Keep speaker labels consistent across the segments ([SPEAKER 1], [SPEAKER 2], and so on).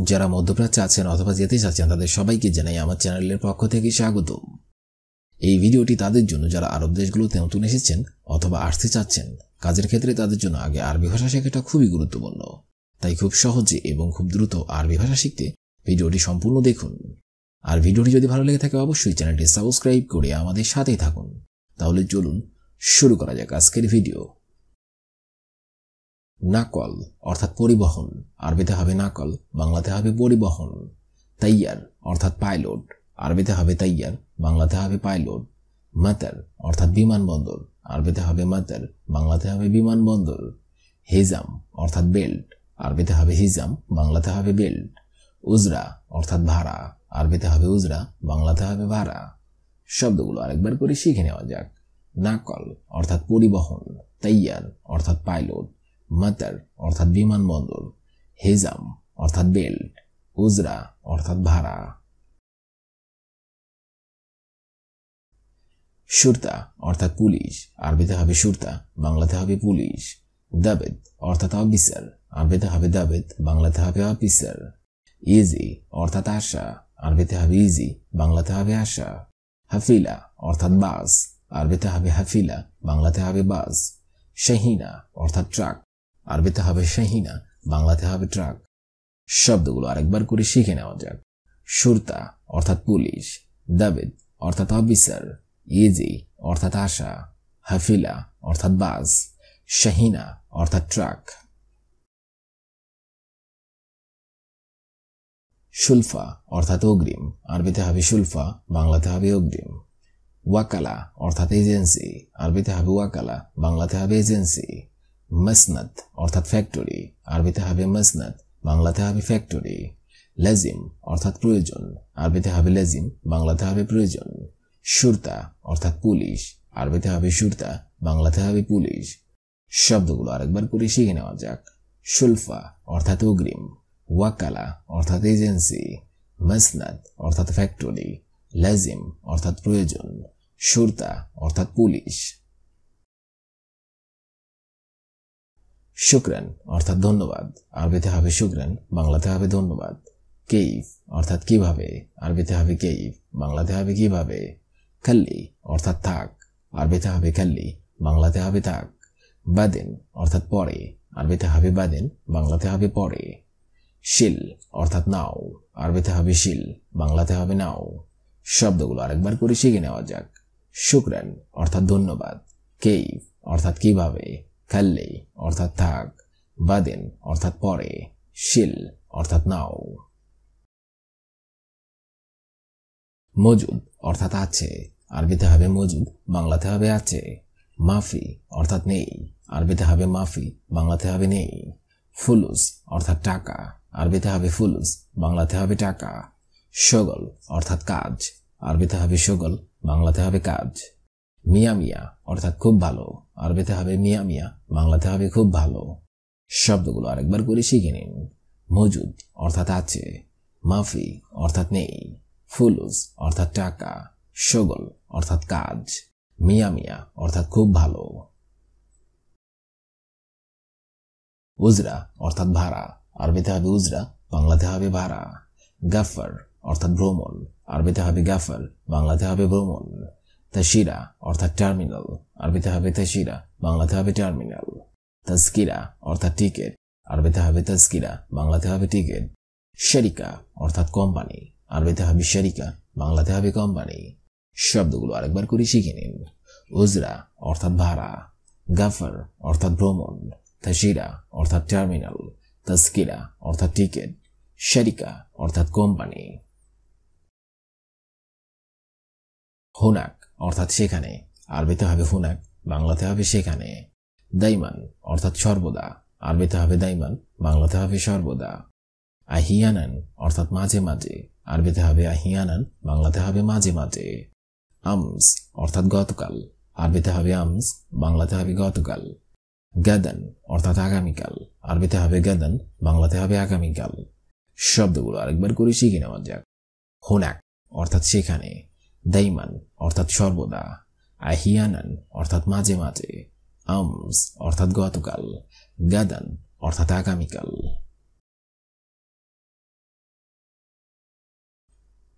[SPEAKER 1] যারা মধ্যপ্রাচ্যে আছেন অথবা যেতে চাচ্ছেন তাদের সবাইকে জানাই আমার চ্যানেলের পক্ষ থেকে স্বাগতম। এই ভিডিওটি তাদের জন্য যারা আরব দেশগুলোতে নতুন এসেছেন অথবা আসতে চাচ্ছেন। কাজের ক্ষেত্রে তাদের জন্য আগে আরবি ভাষা শেখাটা খুবই গুরুত্বপূর্ণ, তাই খুব সহজে এবং খুব দ্রুত আরবি ভাষা শিখতে ভিডিওটি সম্পূর্ণ দেখুন। আর ভিডিওটি যদি ভালো লেগে থাকে অবশ্যই চ্যানেলটি সাবস্ক্রাইব করে আমাদের সাথেই থাকুন। তাহলে চলুন শুরু করা যাক আজকের ভিডিও। নাকল অর্থাৎ পরিবহন, আরবিতে হবে নাকল, বাংলাতে হবে পরিবহন। তাইয়ার অর্থাৎ পাইলট, আরবিতে হবে তাইয়ার, বাংলাতে হবে পাইলট। মাতার অর্থাৎ বিমানবন্দর, আরবিতে হবে মাতার, বাংলাতে হবে বিমানবন্দর। হিজাম অর্থাৎ বেল্ট, আরবিতে হবে হিজাম, বাংলাতে হবে বেল্ট। উজরা অর্থাৎ ভাড়া, আরবিতে হবে উজরা, বাংলাতে হবে ভাড়া। শব্দগুলো আরেকবার করে শিখে নেওয়া যাক। নাকল অর্থাৎ পরিবহন, তাইয়ার অর্থাৎ পাইলট, মাতার অর্থাৎ বিমানবন্দর, হিজাম অর্থাৎ বেল্ট, উজরা অর্থাৎ ভাড়া। শুরতা অর্থাৎ পুলিশ, আরবিতে হবে শুরতা, বাংলাতে হবে পুলিশ। দাবেদ অর্থাৎ অফিসার, আরবিতে হবে দাবেদ, বাংলাতে হবে অফিসার। ইজি অর্থাৎ আশা, আরবিতে হবে ইজি, বাংলাতে হবে আশা। হাফিলা অর্থাৎ বাস, আরবিতে হবে হাফিলা, বাংলাতে হবে বাস। শাহিনা অর্থাৎ ট্রাক, আরবিতে হবে শাহিনা, বাংলাতে হবে ট্রাক। শব্দগুলো আরেকবার করে শিখে নেওয়া যাক। শুরতা অর্থাৎ পুলিশ, দাবেদ অর্থাৎ অফিসার, ইজি অর্থাৎ আশা, হাফিলা অর্থাৎ বাস, শাহিনা অর্থাৎ ট্রাক। শুলফা অর্থাৎ অগ্রিম, আরবিতে হবে শুলফা, বাংলাতে হবে অগ্রিম। ওয়াকালা অর্থাৎ এজেন্সি, আরবিতে হবে ওয়াকালা, বাংলাতে হবে এজেন্সি। মাসনাদ অর্থাৎ ফ্যাক্টরি, আরবিতে হবে মাসনাদ, বাংলাতে হবে ফ্যাক্টরি। লাজিম অর্থাৎ প্রয়োজন, আরবিতে হবে লাজিম, বাংলাতে হবে প্রয়োজন। শুরতা অর্থাৎ পুলিশ, আরবিতে হবে শুরতা, বাংলাতে হবে পুলিশ। শব্দগুলো আরেকবার করে শিখে নেওয়া যাক। শুলফা অর্থাৎ অগ্রিম, ওয়াকালা অর্থাৎ এজেন্সি, মাসনাদ অর্থাৎ ফ্যাক্টরি, লাজিম অর্থাৎ প্রয়োজন, শুরতা অর্থাৎ পুলিশ। শুকরান অর্থাৎ ধন্যবাদ, আরবিতে হবে শুকরান, বাংলাতে হবে ধন্যবাদ। কেইফ অর্থাৎ কিভাবে, আরবিতে হবে কেইফ, বাংলাতে হবে কিভাবে। খাল্লি অর্থাৎ থাক, আরবিতে হবে খাল্লি, বাংলাতে হবে থাক। বাদেন অর্থাৎ পরে, আরবিতে হবে বাদেন, বাংলাতে হবে পরে। শিল অর্থাৎ নাও, আরবিতে হবে শিল, বাংলাতে হবে নাও। শব্দগুলো আরেকবার করে শিখে নেওয়া যাক। শুকরান অর্থাৎ ধন্যবাদ, কেইফ অর্থাৎ কিভাবে, খাল্লি অর্থাৎ থাক, বাদেন অর্থাৎ পরে, শিল অর্থাৎ নাও। মজুদ অর্থাৎ আছে, আরবিতে হবে মজুদ, বাংলাতে হবে আছে। মাফি অর্থাৎ নেই, আরবিতে হবে মাফি, বাংলাতে হবে নেই। ফুলুস অর্থাৎ টাকা, আরবিতে হবে ফুলুস, বাংলাতে হবে টাকা। শগল অর্থাৎ কাজ, আরবিতে হবে শগল, বাংলাতে হবে কাজ। মিয়া মিয়া অর্থাৎ খুব ভালো, আরবিতে হবে মিয়া মিয়া, বাংলাতে হবে খুব ভালো। শব্দগুলো আরেকবার করে শিখে নিন। মজুদ অর্থাৎ আছে, মাফি অর্থাৎ নেই, ফুলুস অর্থাৎ টাকা, শগল অর্থাৎ কাজ, মিয়া মিয়া অর্থাৎ খুব ভালো। উজরা অর্থাৎ ভাড়া, আরবিতে হবে উজরা, বাংলাতে হবে ভাড়া। গাফার অর্থাৎ ভ্রমণ, আরবিতে হবে গাফার, বাংলাতে হবে ভ্রমণ। তাশিরা অর্থাৎ টার্মিনাল, আরবিতে হবে তাশিরা, বাংলাতে হবে টার্মিনাল। তাজকিরা অর্থাৎ টিকিট, আরবিতে হবে তাজকিরা, বাংলাতে হবে টিকিট। শরিকা অর্থাৎ কোম্পানি, আরবিতে হবে শরিকা, বাংলাতে হবে কোম্পানি। শব্দগুলো আরেকবার করে শিখে নিন। উজরা অর্থাৎ ভাড়া, গাফার অর্থাৎ ভ্রমণ, তাশিরা অর্থাৎ টার্মিনাল, তাজকিরা অর্থাৎ টিকিট, শরিকা অর্থাৎ কোম্পানি। হুনাক অর্থাৎ সেখানে, আরবিতে হবে হুনাক, বাংলাতে হবে সেখানে। দাইমান অর্থাৎ সর্বদা, আরবিতে হবে দাইমান, বাংলাতে হবে সর্বদা। আহিয়ানান অর্থাৎ মাঝে মাঝে, আরবিতে হবে আহিয়ানান, বাংলাতে হবে মাঝে মাঝে। আমস অর্থাৎ গতকাল, আরবিতে হবে আমস, বাংলাতে হবে গতকাল। গাদান অর্থাৎ আগামীকাল, আরবিতে হবে গাদান, বাংলাতে হবে আগামীকাল। শব্দগুলো আরেকবার করে শিখে নেওয়া যাক। হুনাক অর্থাৎ সেখানে, দাইমান অর্থাৎ সর্বদা, আহিয়ানান অর্থাৎ মাঝে মাঝে, আমস অর্থাৎ গতকাল, গাদান অর্থাৎ আগামীকাল।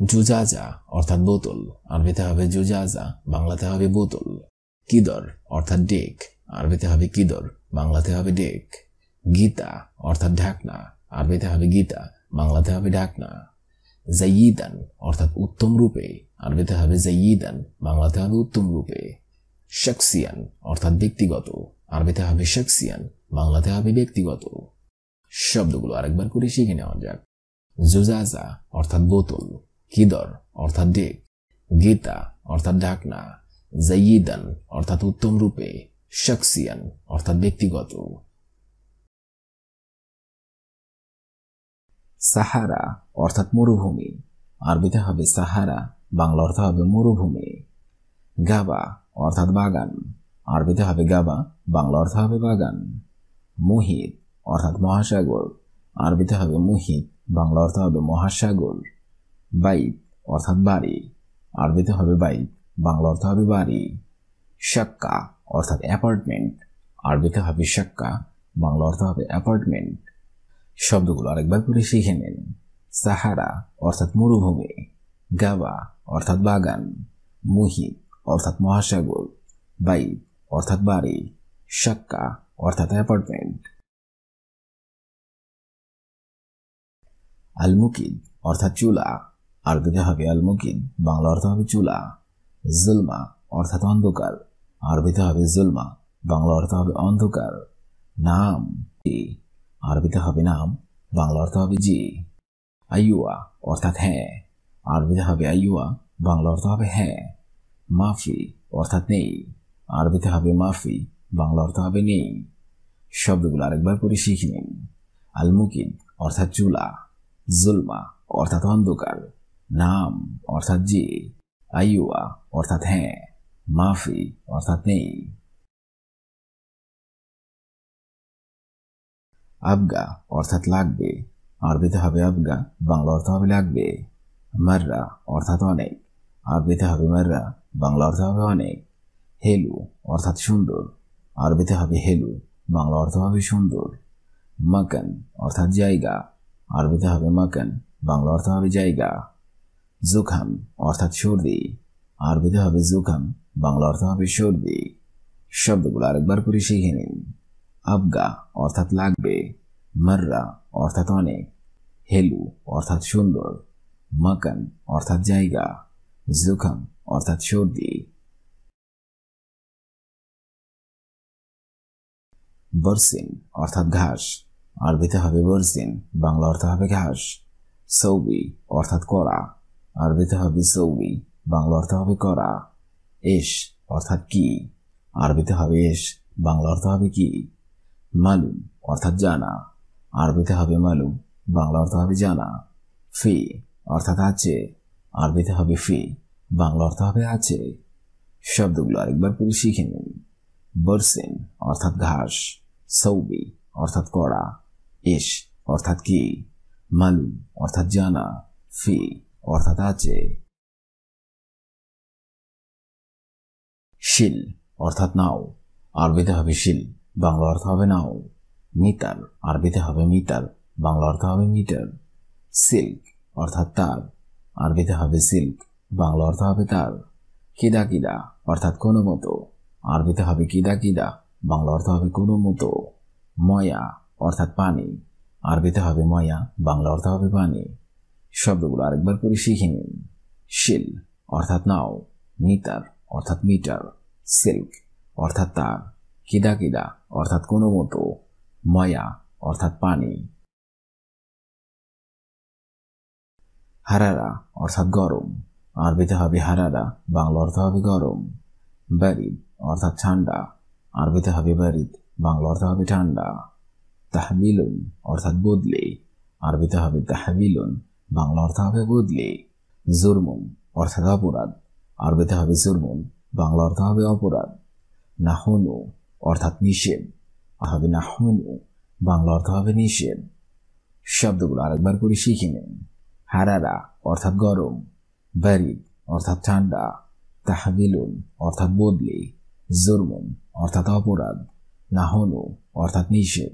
[SPEAKER 1] জুজাজা অর্থাৎ বোতল, আরবিতে হবে জুজাজা, বাংলাতে হবে বোতল। কিদর অর্থাৎ ডেক, আরবিতে হবে কিদর, বাংলাতে হবে ডেক। গীতা অর্থাৎ ঢাকনা, আরবিতে হবে গীতা, বাংলাতে হবে ঢাকনা। জাইয়িদান অর্থাৎ উত্তম রূপে, আরবিতে হবে জাইয়িদান, বাংলাতে হবে উত্তম রূপে। শাকসিয়ান অর্থাৎ ব্যক্তিগত, আরবিতে হবে শাকসিয়ান, বাংলাতে হবে ব্যক্তিগত। শব্দগুলো আরেকবার করে শিখে নেওয়া যাক। জুজাজা অর্থাৎ বোতল, কিদর অর্থাৎ ডেক, গীতা অর্থাৎ ঢাকনা, জাইয়িদান অর্থাৎ উত্তম রূপে, শাকসিয়ান অর্থাৎ ব্যক্তিগত। সাহারা অর্থাৎ মরুভূমি, আরবিতে হবে সাহারা, বাংলা অর্থ হবে মরুভূমি। গাবা অর্থাৎ বাগান, আরবিতে হবে গাবা, বাংলা অর্থ হবে বাগান। মুহিত অর্থাৎ মহাসাগর, আরবিতে হবে মুহিত, বাংলা অর্থ হবে মহাসাগর। বাইত অর্থাৎ বাড়ি, আরবিতে হবে বাইত, বাংলা অর্থ হবে বাড়ি। শাক্কা অর্থাৎ অ্যাপার্টমেন্ট, আরবিতে হবে শাক্কা, বাংলা অর্থ হবে অ্যাপার্টমেন্ট। শব্দগুলো আরেকবার করে শিখে নিন। সাহারা অর্থাৎ মরুভূমি, গাবা অর্থাৎ বাগান, মুহিত অর্থাৎ মহাসাগর, বাইত অর্থাৎ বাড়ি, শাক্কা অর্থাৎ অ্যাপার্টমেন্ট। আলমুকিদ অর্থাৎ চুলা, আরবিতে হবে আলমুকিদ, বাংলা অর্থ হবে চুলা। জুলমা অর্থাৎ অন্ধকার, আরবিতে হবে জুলমা, বাংলা অর্থ হবে অন্ধকার। নাম আরবিতে হবে নাম, বাংলা অর্থ হবে জি। আইয়ুয়া অর্থাৎ হ্যাঁ, আরবিতে হবে আইয়ুয়া, বাংলা অর্থ হবে হ্যাঁ। মাফি অর্থাৎ নেই, আরবিতে হবে মাফি, বাংলা অর্থ হবে নেই। শব্দগুলো আরেকবার করে শিখে নিন। আলমুকিদ অর্থাৎ চুলা, জুলমা অর্থাৎ অন্ধকার, নাম অর্থাৎ জি, আইয়ুয়া অর্থাৎ হ্যাঁ, মাফি অর্থাৎ নেই। আবগা অর্থাৎ লাগবে, আরবিতে হবে আবগা, বাংলা অর্থ হবে লাগবে। মাররা অর্থাৎ অনেক, আরবিতে হবে মাররা, বাংলা অর্থ হবে অনেক। হেলু অর্থাৎ সুন্দর, আরবিতে হবে হেলু, বাংলা অর্থ হবে সুন্দর। মাকান অর্থাৎ জায়গা, আরবিতে হবে মাকান, বাংলা অর্থ হবে জায়গা। জুখাম অর্থাৎ সর্দি, আরবিতে হবে জুখাম, বাংলা অর্থ হবে সর্দি। শব্দগুলো আরেকবার করে শিখে নিন। আবগা অর্থাৎ লাগবে, মাররা অর্থাৎ অনেক, হেলু অর্থাৎ সুন্দর, মাকান অর্থাৎ জায়গা, জুখাম অর্থাৎ সর্দি। বরসিন অর্থাৎ ঘাস, আরবিতে হবে বরসিন, বাংলা অর্থ হবে ঘাস। সৌবি অর্থাৎ কড়া, আরবিতে হবে সৌবি, বাংলা অর্থ হবে কড়া। এশ অর্থাৎ কি, আরবিতে হবে এশ, বাংলা অর্থ হবে কি। মালুম অর্থাৎ জানা, আরবিতে হবে মালুম, বাংলা অর্থ হবে জানা। ফি অর্থাৎ আছে, আরবিতে হবে ফি, বাংলা অর্থ হবে আছে। শব্দগুলো আরেকবার করে শিখে নিন। বরসিন অর্থাৎ ঘাস, সৌবি অর্থাৎ কড়া, এশ অর্থাৎ কি, মালুম অর্থাৎ জানা, ফি অর্থাৎ আছে। শিল অর্থাৎ নাও, আরবিতে হবে শিল, বাংলা অর্থ হবে নাও। মিটার, আরবিতে হবে মিটার, বাংলা অর্থ হবে মিটার। সিল্ক অর্থাৎ তার, আরবিতে হবে সিল্ক, বাংলা অর্থ হবে তার। কিদা কিদা অর্থাৎ কোনো মতো, আরবিতে হবে কিদা কিদা, বাংলা অর্থ হবে কোনো মতো। ময়া অর্থাৎ পানি, আরবিতে হবে ময়া, বাংলা অর্থ হবে পানি। শব্দগুলো আরেকবার করে শিখে নিন। শিল অর্থাৎ নাও, মিটার অর্থাৎ মিটার, সিল্ক অর্থাৎ তার, কিদা কিদা অর্থাৎ কোনো মতো, ময়া অর্থাৎ পানি। হারারা অর্থাৎ গরম, আরবিতে হবে হারারা, বাংলা অর্থ হবে গরম। বারিদ অর্থাৎ ঠান্ডা, আরবিতে হবে বারিদ, বাংলা অর্থ হবে ঠান্ডা। তাহবিলুন অর্থাৎ বদলে, আরবিতে হবে তাহবিলুন, বাংলা অর্থ হবে বদলে। জুরমুন অর্থাৎ অপরাধ, আরবিতে হবে জুরমুন, বাংলা অর্থ হবে অপরাধ। নাহুনু অর্থাৎ নিষেধ, হবে নাহুনু, বাংলা অর্থ হবে নিষেধ। শব্দগুলো আরেকবার করে শিখে নিন। হারারা অর্থাৎ গরম, বারিদ অর্থাৎ ঠান্ডা, তাহবিলুন অর্থাৎ বদলে, জুরমুন অর্থাৎ অপরাধ, নাহুনু অর্থাৎ নিষেধ।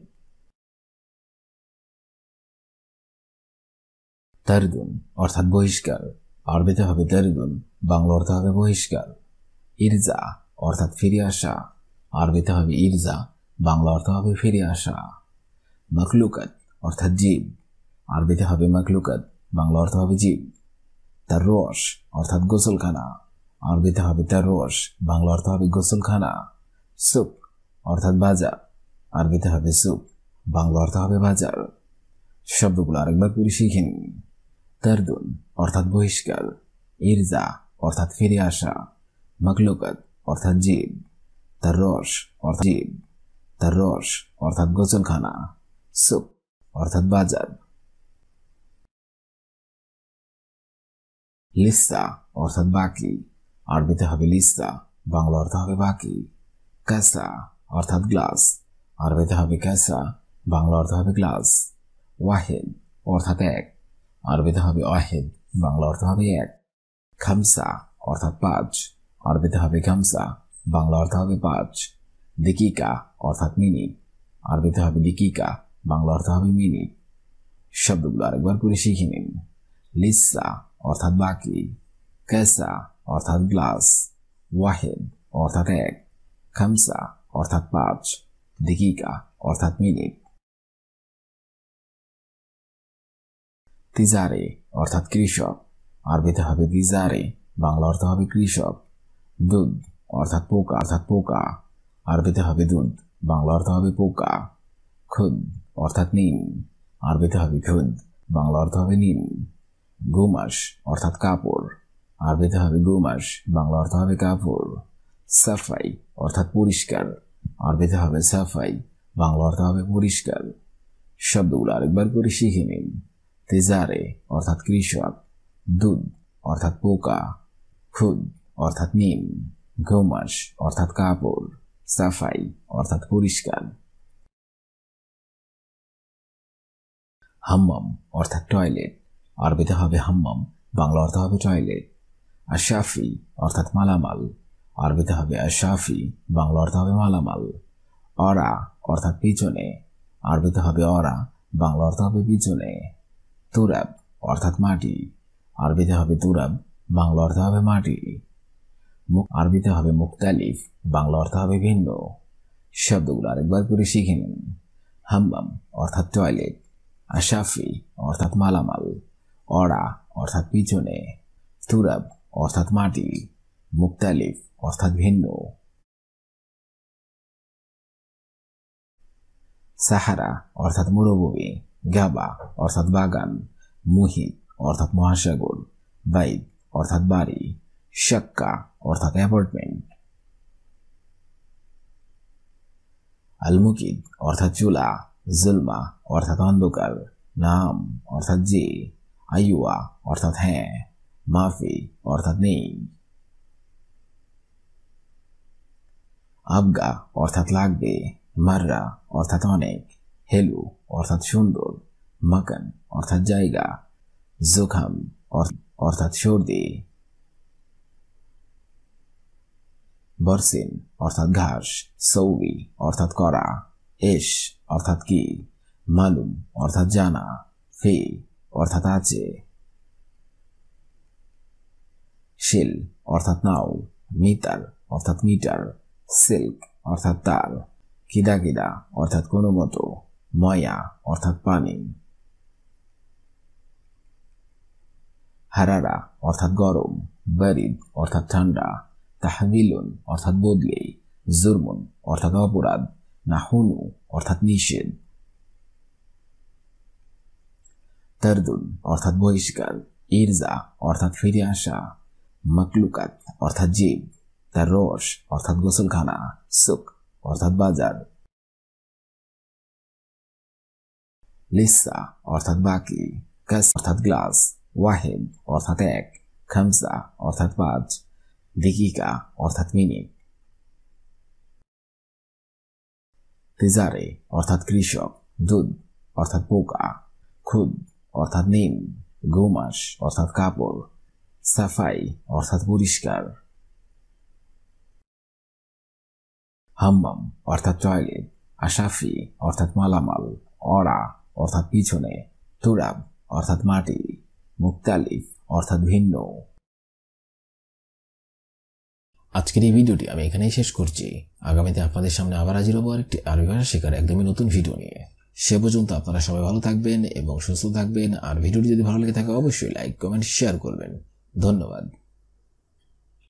[SPEAKER 1] তারদুন অর্থাৎ বহিষ্কার, আরবিতে হবে তারদুন, বাংলা অর্থ হবে বহিষ্কার। ইরজা অর্থাৎ ফিরে আসা, আরবিতে হবে ইরজা, বাংলা অর্থ হবে ফিরে আসা। মখলুকাত অর্থাৎ জীব, আরবিতে হবে মখলুকাত, বাংলা অর্থ হবে জীব। তার রস অর্থাৎ গোসলখানা, আরবিতে হবে তার রস, বাংলা অর্থ হবে গোসলখানা। সুক অর্থাৎ বাজার, আরবিতে হবে সুক, বাংলা অর্থ হবে বাজার। শব্দগুলো আরেকবার করে শিখে নিন। তারদুন অর্থাৎ বহিষ্কার, ইরজা অর্থাৎ ফিরে আসা, মখলুকাত অর্থাৎ জীব, তার রস অর্থাৎ জীব, তার রস অর্থাৎ গোসলখানা, সুক অর্থাৎ বাজার। লিসা অর্থাৎ বাকি, আরবিতে হবে লিসা, বাংলা অর্থ হবে বাকি। কাসা অর্থাৎ গ্লাস, আরবিতে হবে কাসা, বাংলা অর্থ হবে গ্লাস। ওয়াহিদ অর্থাৎ এক, আরবিতে হবে ওয়াহিদ, বাংলা অর্থ হবে এক। খামসা অর্থাৎ পাঁচ, আরবিতে হবে খামসা, বাংলা অর্থ হবে পাঁচ। দিকিকা অর্থাৎ মিনিট, আরবিতে হবে দিকিকা, বাংলা অর্থ হবে মিনিট। শব্দগুলো আরেকবার করে শিখে নিন। লিসা অর্থাৎ বাকি, কাসা অর্থাৎ গ্লাস, ওয়াহিদ অর্থাৎ এক, খামসা অর্থাৎ পাঁচ, দিকিকা অর্থাৎ মিনিট। তিজারে অর্থাৎ কৃষক, আরবিতে হবে তিজারে, বাংলা অর্থ হবে কৃষক। দুধ অর্থাৎ পোকা, আরবিতে হবে দুধ, বাংলা অর্থ হবে পোকা। খুদ অর্থাৎ নিম, আরবিতে হবে খুদ, বাংলা অর্থ হবে নিম। গুমাস অর্থাৎ কাপড়, আরবিতে হবে গুমাস, বাংলা অর্থ হবে কাপড়। সাফাই অর্থাৎ পরিষ্কার, আরবিতে হবে সাফাই, বাংলা অর্থ হবে পরিষ্কার। শব্দগুলো আরেকবার করে শিখে নিন। তেজারে অর্থাৎ কৃষক, দুধ অর্থাৎ পোকা, খুদ অর্থাৎ নিম, গুমাস অর্থাৎ কাপড়, সাফাই অর্থাৎ পরিষ্কার। হাম্মাম অর্থাৎ টয়লেট, আরবিতে হবে হাম্মাম, বাংলা অর্থ হবে টয়লেট। আশাফি অর্থাৎ মালামাল, আরবিতে হবে আশাফি, বাংলা অর্থ হবে মালামাল। অরা অর্থাৎ পিছনে, আরবিতে হবে অরা, বাংলা অর্থ হবে পিছনে। তুরাব অর্থাৎ মাটি, আরবিতে হবে তুরাব, বাংলা অর্থ হবে মাটি। আরবিতে হবে মুখতালিফ, বাংলা অর্থ হবে ভিন্ন। শব্দগুলো আরেকবার করে শিখে নিন। হাম্মাম অর্থাৎ টয়লেট, আশাফি অর্থাৎ মালামাল, অরা অর্থাৎ পিছনে, তুরাব অর্থাৎ মাটি, মুখতালিফ অর্থাৎ ভিন্ন। সাহারা অর্থাৎ মরুভূমি, গাবা অর্থাৎ বাগান, মুহিত অর্থাৎ মহাসাগর, বাইত অর্থাৎ বাড়ি, শাক্কা অর্থাৎ অ্যাপার্টমেন্ট। আলমুকিদ অর্থাৎ চুলা, জুলমা অর্থাৎ অন্ধকার, নাম অর্থাৎ যে, আইওয়া অর্থাৎ হ্যাঁ, মাফি অর্থাৎ নেই। আবগা অর্থাৎ লাগবে, মাররা অর্থাৎ অনেক, হেলু অর্থাৎ সুন্দর, মাকান অর্থাৎ জায়গা, জোখাম অর্থাৎ সর্দি। বরসিন অর্থাৎ ঘাস, সৌবি অর্থাৎ করা, এশ অর্থাৎ কি, মালুম অর্থাৎ জানা, ফি অর্থাৎ আছে। শিল অর্থাৎ নাও, মিটার অর্থাৎ মিটার, সিল্ক অর্থাৎ তার, কিদা অর্থাৎ কোনো মতো, ময়া অর্থাৎ পানি। হারারা অর্থাৎ গরম, বারিদ অর্থাৎ ঠান্ডা, তাহবিলুন অর্থাৎ বদলে, জুরমুন অর্থাৎ অপরাধ, নাহুনু অর্থাৎ নিষেধ। তারদুন অর্থাৎ বহিষ্কার, ইরজা অর্থাৎ ফিরে আসা, মকলুকাত অর্থাৎ জীব, তার রস অর্থাৎ গোসলখানা, সুক অর্থাৎ বাজার। লিসা অর্থাৎ বাকি, কাস অর্থাৎ গ্লাস, ওয়াহিদ অর্থাৎ এক, খামসা অর্থাৎ পাঁচ, দিকিকা অর্থাৎ মিনিট। তিজারে অর্থাৎ কৃষক, দুধ অর্থাৎ পোকা, খুদ অর্থাৎ নিম, গুমাস অর্থাৎ কাপড়, সাফাই অর্থাৎ পরিষ্কার। হাম্মাম অর্থাৎ টয়লেট, আশাফি অর্থাৎ মালামাল, অরা অর্থাৎ পিছনে, তুরাব অর্থাৎ মাটি, মুক্তালিফ অর্থাৎ ভিন্ন। আজকের এই ভিডিওটি আমি এখানেই শেষ করছি। আগামীতে আপনাদের সামনে আবার হাজির হবো আরেকটি আরবি ভাষা শেখার একদমই নতুন ভিডিও নিয়ে। সে পর্যন্ত আপনারা সবাই ভালো থাকবেন এবং সুস্থ থাকবেন। আর ভিডিওটি যদি ভালো লেগে থাকে অবশ্যই লাইক, কমেন্ট, শেয়ার করবেন। ধন্যবাদ।